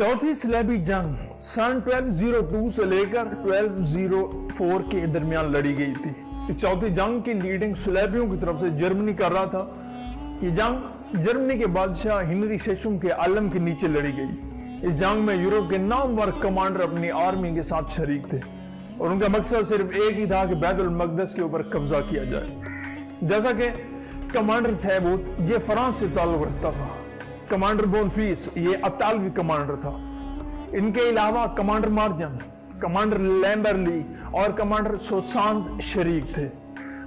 चौथी सलेबी जंग सन 1202 से लेकर 1204 के दरमियान लड़ी गई थी। इस चौथी जंग की लीडिंग सलेबियों की तरफ से जर्मनी कर रहा था। ये जंग जर्मनी के बादशाह हेनरी शेषम के आलम के नीचे लड़ी गई। इस जंग में यूरोप के नामवर कमांडर अपनी आर्मी के साथ शरीक थे और उनका मकसद सिर्फ एक ही था कि बैतुल मक़दस के ऊपर कब्जा किया जाए। जैसा कि कमांडर थे वो ये फ्रांस से ताल्लुक रखता था। कमांडर बोनफीस ये इतालवी कमांडर था। इनके अलावा कमांडर मार्जन, कमांडर लैम्बर्ली और कमांडर सोसांत शरीक थे।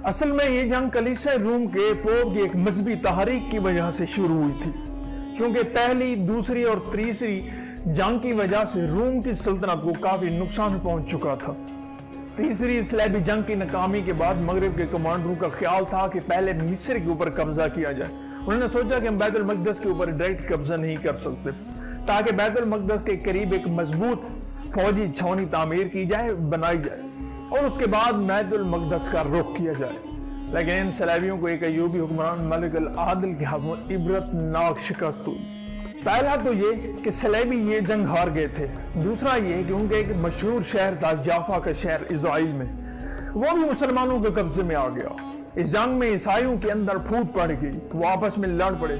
असल में ये जंग कलीसिया रोम के पोप की एक मजहबी तहरीक की वजह से शुरू हुई थी, क्योंकि पहली, दूसरी और तीसरी जंग की वजह से रोम की सल्तनत को काफी नुकसान पहुंच चुका था। तीसरी सलेबी जंग की नाकामी के बाद मगरिब के कमांडरों का ख्याल था कि पहले मिस्र के ऊपर कब्जा किया जाए। उन्होंने सोचा कि हम बैतुल मक़दस के ऊपर डायरेक्ट कब्जा नहीं कर सकते, ताकि बैतुल मक़दस के करीब एक मजबूत फौजी छावनी तामीर की जाए, बनाई जाए और उसके बाद बैतुल मक़दस का रुख किया जाए। लेकिन इन सलेबियों को एक अय्यूबी हुक्मरान मलिक अल आदिल के हाथों इबरतनाक शिकस्त हुई। पहला तो ये कि सलेबी ये जंग हार गए थे। दूसरा ये कि उनका एक मशहूर शहर था जाफा का शहर इज़राइल में, वो भी मुसलमानों के कब्जे में आ गया। इस जंग में ईसाइयों के अंदर फूट पड़ गई, वो आपस में लड़ पड़े,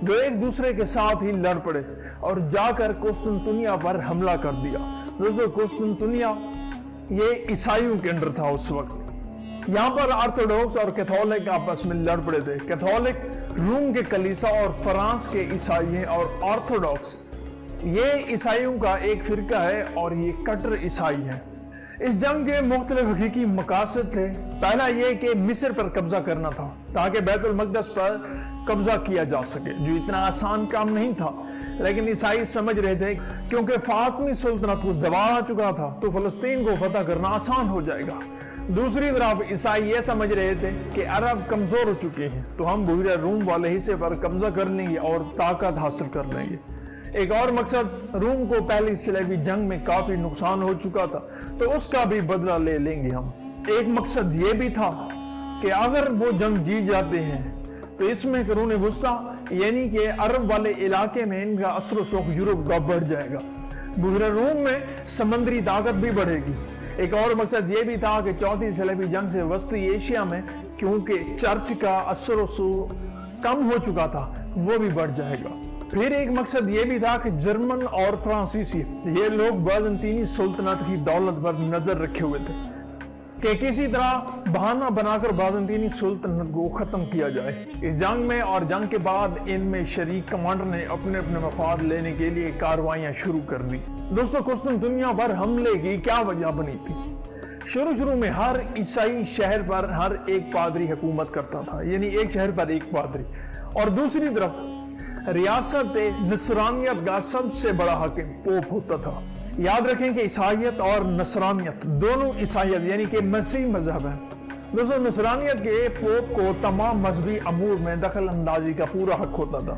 जो एक दूसरे के साथ ही लड़ पड़े और जाकर कुस्तुनतुनिया पर हमला कर दिया। दोस्तों, कुस्तुनतुनिया ये ईसाइयों के अंडर था उस वक्त। यहाँ पर ऑर्थोडॉक्स और कैथोलिक आपस में लड़ पड़े थे। कैथोलिक रोम के कलीसिया और फ्रांस के ईसाई हैं और ऑर्थोडॉक्स ये ईसाइयों का एक फिरका है और ये कट्टर ईसाई है। इस जंग के मुख्तलिफ हकीकी मकासद थे। पहला ये कि मिस्र पर कब्जा करना था ताकि बैतुल मक़दस पर कब्जा किया जा सके, जो इतना आसान काम नहीं था, लेकिन ईसाई समझ रहे थे क्योंकि फातमी सुल्तनत को ज़वाल आ चुका था तो फ़लस्तीन को फतह करना आसान हो जाएगा। दूसरी तरफ ईसाई ये समझ रहे थे कि अरब कमज़ोर हो चुके हैं तो हम बूढ़े रूम वाले हिस्से पर कब्जा कर लेंगे और ताकत हासिल कर लेंगे। एक और मकसद, रूम को पहली सलेबी जंग में काफी नुकसान हो चुका था तो उसका भी बदला ले लेंगे हम। एक मकसद ये भी था कि अगर वो जंग जीत जाते हैं तो इसमें करून वुस्ता यानी कि अरब वाले इलाके में इनका असर शौक यूरोप का बढ़ जाएगा। बूढ़े रूम में समंदरी ताकत भी बढ़ेगी। एक और मकसद ये भी था कि चौथी सलेबी जंग से वस्ती एशिया में, क्योंकि चर्च का असर कम हो चुका था, वो भी बढ़ जाएगा। फिर एक मकसद ये भी था कि जर्मन और फ्रांसीसी ये लोग बाज़ंतीनी सुल्तनत की दौलत पर नजर रखे हुए थे कि किसी तरह बहाना बनाकर बाज़ंतीनी सुल्तनत को खत्म किया जाए। इस जंग में और जंग के बाद इनमें शरीक कमांडर ने अपने अपने मफाद लेने के लिए कार्रवाइयां शुरू कर दी। दोस्तों, कुस्तुनतुनिया पर हमले की क्या वजह बनी थी? शुरू में हर ईसाई शहर पर हर एक पादरी हुकूमत करता था, यानी एक शहर पर एक पादरी, और दूसरी तरफ रियासत नसरानियत का सबसे बड़ा हाकिम पोप होता था। याद रखें कि ईसाइयत और नसरानियत दोनों, ईसाइयत यानी कि मसीह मजहब है। दोस्तों, नसरानियत के पोप को तमाम मजहबी अमूर में दखल अंदाजी का पूरा हक होता था।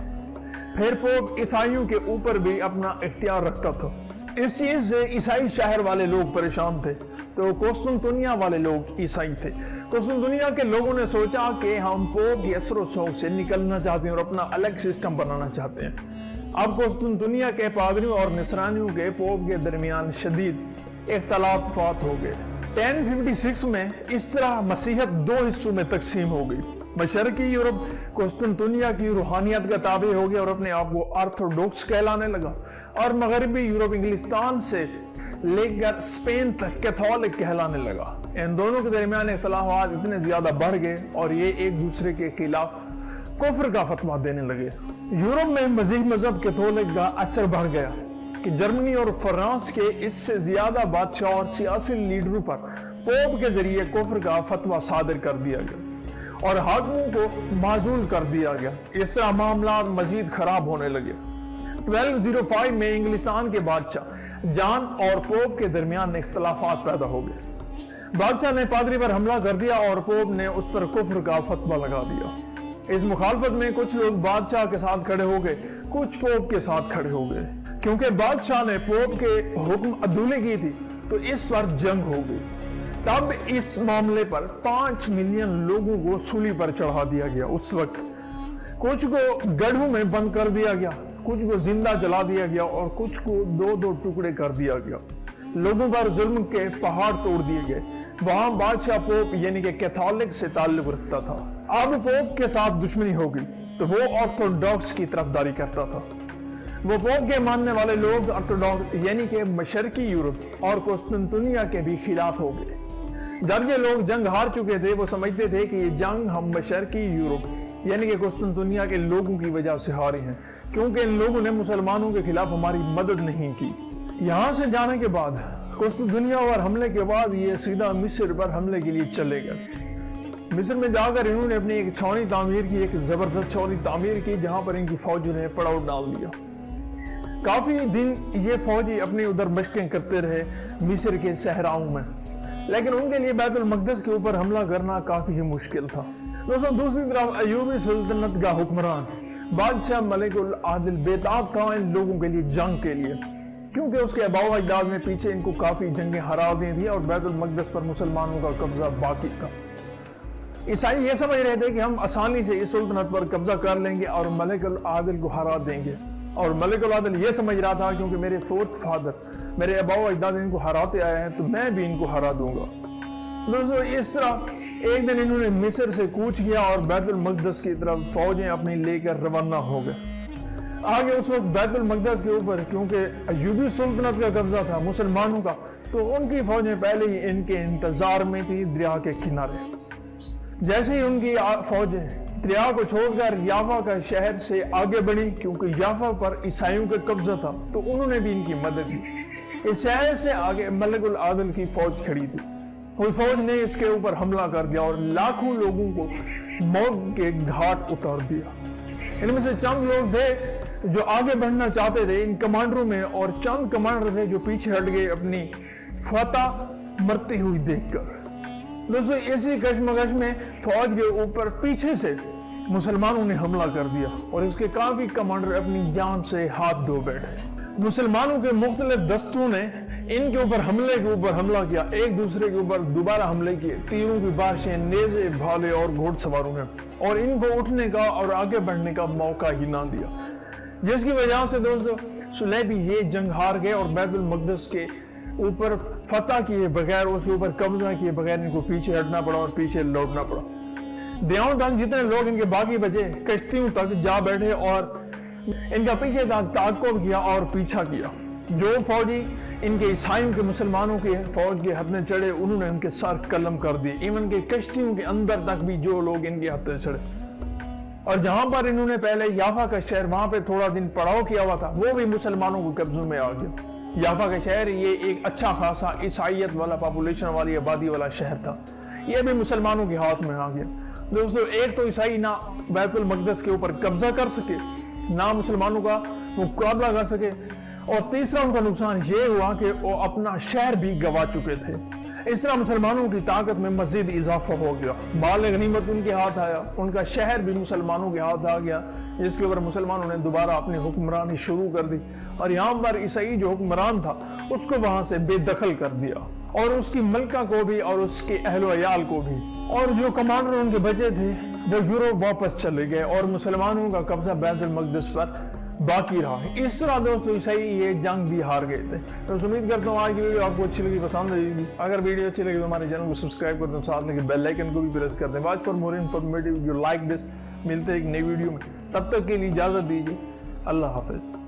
फिर पोप ईसाइयों के ऊपर भी अपना इख्तियार रखता था। इस चीज से ईसाई शहर वाले लोग परेशान थे तो कुस्तुनतुनिया वाले लोग ईसाई थे। कुस्तुनतुनिया के लोगों ने सोचा कि हम पोप के असर शौक से निकलना चाहते हैं और अपना अलग सिस्टम बनाना चाहते हैं। अब कुस्तुनतुनिया के पादरियों और नसरानियों के पोप के दरमियान शदीद इख्तलाफात हो गए। 1056 में इस तरह मसीहत दो हिस्सों में तकसीम हो गई। मशरकी यूरोप कुस्तुनतुनिया की रूहानियत का ताबे हो गया और अपने आप को ऑर्थोडॉक्स कहलाने लगा, और मगरबी यूरोप इंग्लिस्तान से लेकर स्पेन तक कैथोलिक कहलाने लगा। इन दोनों के दरमियान इख्तलाफात इतने ज्यादा बढ़ गए और ये एक दूसरे के खिलाफ कुफ्र का फतवा देने लगे। यूरोप में मसीह मजहब कैथोलिक का असर बढ़ गया कि जर्मनी और फ्रांस के इससे ज्यादा बादशाह और सियासी लीडरों पर पोप के जरिए कुफ्र का फतवा सादर कर दिया गया और हाकिमों को माजूल कर दिया गया। इस तरह मामला मजीद खराब होने लगे। 1205 में इंग्लिस्तान के बादशाह जान और पोप के दरमियान इख्तलाफात पैदा हो गए। बादशाह ने पादरी पर हमला कर दिया और पोप ने उस पर कुफ्र का फतवा लगा दिया। इस मुखालफत में कुछ लोग बादशाह के साथ खड़े हो गए, कुछ पोप के साथ खड़े हो गए। क्योंकि बादशाह ने पोप के हुक्म अदूली की थी तो इस पर जंग हो गई। तब इस मामले पर 5 मिलियन लोगों को सूली पर चढ़ा दिया गया। उस वक्त कुछ को गढ़ों में बंद कर दिया गया کچھ کو زندہ جلا دیا گیا اور کچھ کو دو دو ٹکڑے کر دیا گیا، لوگوں پر ظلم کے پہاڑ توڑ دیے گئے۔ وہاں بادشاہ پوپ یعنی کہ کیتھولک سے تعلق رکھتا تھا، اب پوپ کے ساتھ دشمنی ہو گئی تو وہ آرتھوڈاکس کی طرفداری کرتا تھا۔ وہ پوپ کے ماننے والے لوگ آرتھوڈاکس یعنی کہ مشرقی یورپ اور قسطنطنیہ کے بھی خلاف ہو گئے۔ جب یہ لوگ جنگ ہار چکے تھے وہ سمجھتے تھے کہ یہ جنگ ہم مشرقی یورپ یعنی کہ قسطنطنیہ کے لوگوں کی وجہ سے ہارے ہیں، کیونکہ ان لوگوں نے مسلمانوں کے خلاف ہماری مدد نہیں کی۔ یہاں سے جانے کے بعد قسطنطنیہ اور حملے کے بعد یہ سیدھا مصر پر حملے کے لیے چلے گئے۔ مصر میں جا کر انہوں نے اپنی ایک چھاؤنی تعمیر کی، ایک زبردست چھاؤنی تعمیر کی جہاں پر ان کی فوج نے پڑاؤ ڈال دیا۔ کافی دن یہ فوجی اپنی ادھر مشقیں کرتے رہے مصر کے صحراؤں میں، لیکن ان کے لیے بیت المقدس کے اوپر حملہ کرنا کافی ہی مشکل تھا۔ دوستوں دوسری طرف ایوبی سلطنت کا حکمران بادشاہ ملک العادل بیتاب تھا ان لوگوں کے لیے جنگ کے لیے، کیونکہ اس کے آباء و اجداد نے پیچھے ان کو کافی جنگیں ہرا دی تھی اور بیت المقدس پر مسلمانوں کا قبضہ باقی تھا۔ عیسائی یہ سمجھ رہے تھے کہ ہم آسانی سے اس سلطنت پر قبضہ کر لیں گے اور ملک العادل کو ہرا دیں گے، اور ملک العادل یہ سمجھ رہا تھا کیونکہ میرے فورتھ فادر میرے آباء و اجداد ان کو ہراتے آئے ہیں تو میں بھی ان کو ہرا دوں گا۔ دوستو اس طرح ایک دن انہوں نے مصر سے کوچ کیا اور بیت المقدس کی طرف فوجیں اپنی لے کر روانہ ہو گئے۔ آگے اس وقت بیت المقدس کے اوپر کیونکہ ایوبی سلطنت کا قبضہ تھا مسلمانوں کا، تو ان کی فوجیں پہلے ہی ان کے انتظار میں تھی دریا کے کنارے۔ جیسے ہی ان کی فوجیں دریا کو چھوڑ کر یافا کا شہر سے آگے بڑھی، کیونکہ یافا پر عیسائیوں کا قبضہ تھا تو انہوں نے بھی ان کی مدد کی۔ اس شہر سے آگے ملک العادل کی فوج کھڑی تھی، اس فوج نے اس کے اوپر حملہ کر دیا اور لاکھوں لوگوں کو موت کے گھاٹ اتار دیا۔ ان میں سے چند لوگ تھے جو آگے بڑھنا چاہتے تھے ان کمانڈروں میں، اور چند کمانڈر تھے جو پیچھے ہٹ گئے اپنی فتح مرتی ہوئی دیکھ کر۔ دوستو اسی کشمکش میں فوج کے اوپر پیچھے سے مسلمانوں نے حملہ کر دیا اور اس کے کافی کمانڈر اپنی جان سے ہاتھ دھو بیٹھے۔ مسلمانوں کے مختلف دستوں نے ان کے اوپر حملہ کیا، ایک دوسرے کے اوپر دوبارہ حملے کیے، تیروں کی بارشیں، نیزے، بھالے اور گھوڑ سواروں نے، اور ان کو اٹھنے کا اور آگے بڑھنے کا موقع ہی نہ دیا، جس کی وجہ سے دوستو صلیبی یہ جنگ ہار گئے اور بیت المقدس کے اوپر فتح کیے بغیر، اس کے اوپر قبضہ کیے بغیر ان کو پیچھے ہٹنا پڑا اور پیچھے لوٹنا پڑا۔ دیاؤں تک جتنے لوگ ان کے باقی بچے کشتیوں تک جا بیٹھے اور ان کا پیچھے تک تعاقب کیا اور پیچھا کیا۔ جو فوجی ان کے عیسائیوں کے مسلمانوں کے فوج کے ہاتھ میں چڑھے انہوں نے ان کے سر قلم کر دیے، ایون کہ کشتیوں کے اندر تک بھی جو لوگ ان کے ہاتھ میں چڑھے، اور جہاں پر انہوں نے پہلے یافا کا شہر وہاں پہ تھوڑا دن پڑاؤ کیا ہوا تھا وہ بھی مسلمانوں کو قبضوں میں آ گیا۔ یافا کا شہر یہ ایک اچھا خاصا عیسائیت والا پاپولیشن والی آبادی والا شہر تھا، یہ بھی مسلمانوں کے ہاتھ میں آ گیا۔ دوستو ایک تو عیسائی نہ بیت المقدس کے اوپر قبضہ کر سکے، نہ مسلمانوں کا مقابلہ کر سکے، اور تیسرا ان کا نقصان یہ ہوا کہ وہ اپنا شہر بھی گوا چکے تھے۔ اس طرح مسلمانوں کی طاقت میں مزید اضافہ ہو گیا، مال غنیمت ان کے ہاتھ آیا، ان کا شہر بھی مسلمانوں کے ہاتھ آ گیا، جس کے اوپر مسلمانوں نے دوبارہ اپنی حکمرانی شروع کر دی، اور یہاں پر عیسائی جو حکمران تھا اس کو وہاں سے بے دخل کر دیا، اور اس کی ملکہ کو بھی اور اس کے اہل و عیال کو بھی، اور جو کمانڈر ان کے بچے تھے وہ یورپ واپس چلے گئے اور مسلمانوں کا قبضہ بیت المقدس پر باقی رہا۔ اس طرح دوستو عیسائی یہ جنگ بھی ہار گئے تھے۔ تو امید کرتا ہوں آج کی ویڈیو آپ کو اچھی لگی، پسند آئے گی۔ اگر ویڈیو اچھی لگی تو ہمارے چینل کو سبسکرائب کر دیں، ساتھ میں بیل آئیکن کو بھی پریس کر دیں۔ Watch for more informative video like this. ملتے ہیں ایک نئی ویڈیو میں، تب تک کے لیے اجازت دیجیے، اللہ حافظ۔